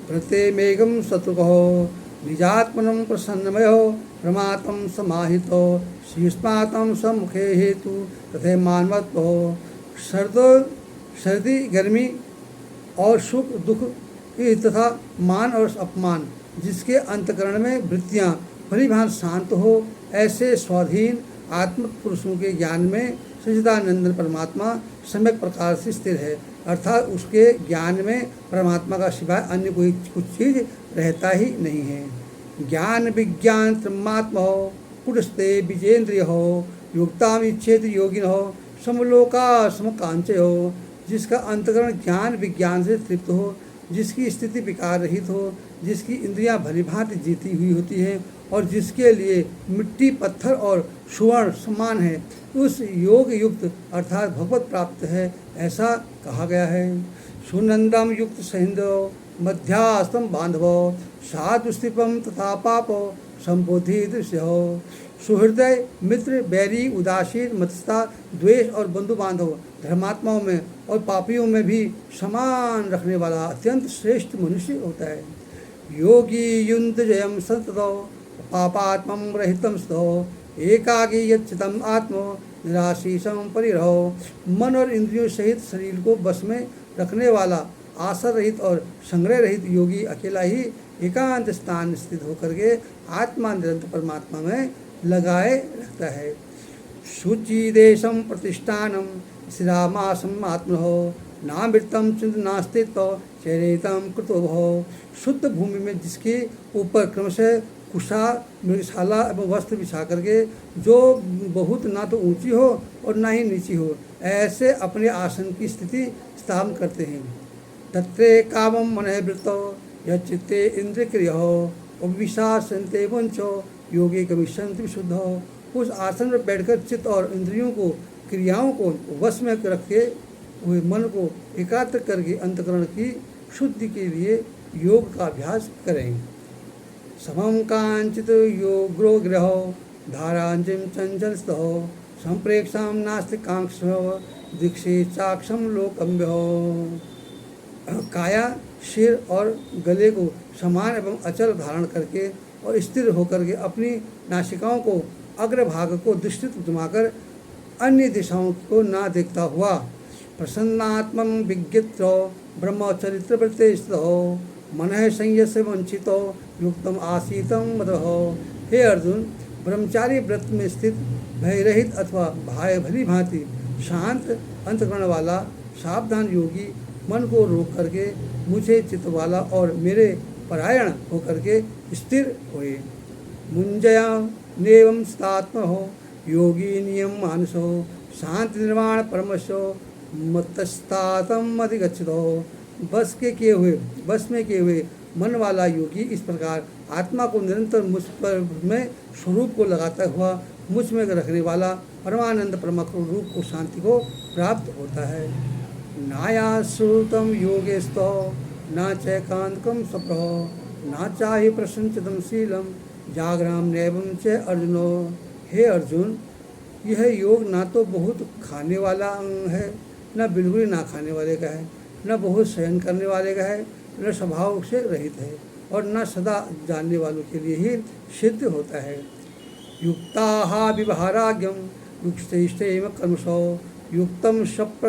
प्रत्येमेघं शत्रुकः निजात्मनं प्रसन्नमयो प्रमातं समाहितो शीर्ष्मातं सम्मुखे हेतु तथे मानवत्व सर्दी गर्मी और सुख दुख तथा मान और अपमान जिसके अंतकरण में वृत्तियाँ भलीभांति शांत हो, ऐसे स्वाधीन आत्मिक पुरुषों के ज्ञान में सच्चिदानंद परमात्मा सम्यक प्रकार से स्थिर है। अर्थात उसके ज्ञान में परमात्मा का सिवाय अन्य कोई कुछ चीज़ रहता ही नहीं है। ज्ञान विज्ञान त्रिमात्मा हो कुटस्ते विजेंद्रिय हो युक्ताम इच्छेद योगिन हो समलोका समकांचय हो, जिसका अंतकरण ज्ञान विज्ञान से तृप्त हो, जिसकी स्थिति विकार रहित हो, जिसकी इंद्रियां भलीभांति जीती हुई होती हैं और जिसके लिए मिट्टी पत्थर और सुवर्ण समान है, उस योग युक्त अर्थात भगवत प्राप्त है, ऐसा कहा गया है। सुनंदम युक्त सहिंदो मध्यास्तम बांधवो साधुस्तिपम तथा पापो संबोधि दृश्य हो। सुहृदय मित्र बैरी उदासीन मत्सता द्वेष और बंधु बांधव धर्मात्माओं में और पापियों में भी समान रखने वाला अत्यंत श्रेष्ठ मनुष्य होता है। योगी युक्त जयम सततो पापात्मम रहितम स्तो एकागी यच्चितम आत्मो निराशीषम परिरहो। मन और इंद्रियों सहित शरीर को बस में रखने वाला आशा रहित और संग्रह रहित योगी अकेला ही एकांत स्थान स्थित होकर के आत्मा निरंतर परमात्मा में लगाए रखता है। शुचि देशम प्रतिष्ठानम श्रीरामासम आत्महो नामृतम चिंत नास्तित्व चरितम कृतो भो। शुद्ध भूमि में जिसके ऊपर क्रमशः कुशा मृगशाला एवं वस्त्र बिछा करके जो बहुत ना तो ऊंची हो और ना ही नीची हो, ऐसे अपने आसन की स्थिति स्थापन करते हैं। तत्रे कामम मन वृत्तो यच्चित्ते इंद्रियक्रियो उपविशासन्ते वंचो योगी कमिशंति विशुद्ध हो। उस आसन पर बैठकर चित्त और इंद्रियों को क्रियाओं को वश में रख के हुए मन को एकाग्र करके अंतकरण की शुद्धि के लिए योग का अभ्यास करें। समम कांचित योग्रो ग्रहो धारांजिम चंचल स्तो संप्रेक्षाम नास्ति कांक्षो दीक्षे चाक्षम लोकम्य हो। काया सिर और गले को समान एवं अचल धारण करके और स्थिर होकर के अपनी नासिकाओं को अग्रभाग को दृष्टि घुमाकर अन्य दिशाओं को ना देखता हुआ प्रसन्नात्मम विज्ञित ब्रह्मचरित्र वृत्ते हो मन संयस वंचित युक्तम आसीतम मद हो। हे अर्जुन, ब्रह्मचारी व्रत में स्थित भयरहित अथवा भली भांति शांत अंतकरण वाला सावधान योगी मन को रोक करके मुझे चित्त वाला और मेरे परायण होकर के स्थिर हुए। मुंजया नेवम स्तात्म हो योगी नियम मानस हो शांति निर्वाण परमशो मतस्तातम अधिगच्छित हो। बस में किए हुए मन वाला योगी इस प्रकार आत्मा को निरंतर मुझ पर में स्वरूप को लगाता हुआ मुझ में रखने वाला परमानंद परमात्म रूप को शांति को प्राप्त होता है। नाया श्रुतम योगेस्तो न चैकांतकम सप्रहो न चाहि प्रसन्नचितम शीलम जागराम नैवम च अर्जुनो। हे अर्जुन, यह योग ना तो बहुत खाने वाला अंग है, न बिल्कुल ना खाने वाले का है, न बहुत सहन करने वाले का है, न स्वभाव से रहित है और न सदा जानने वालों के लिए ही सिद्ध होता है। युक्ता विवहाराज्ञम युक्तैष्टेम कर्मसो युक्तम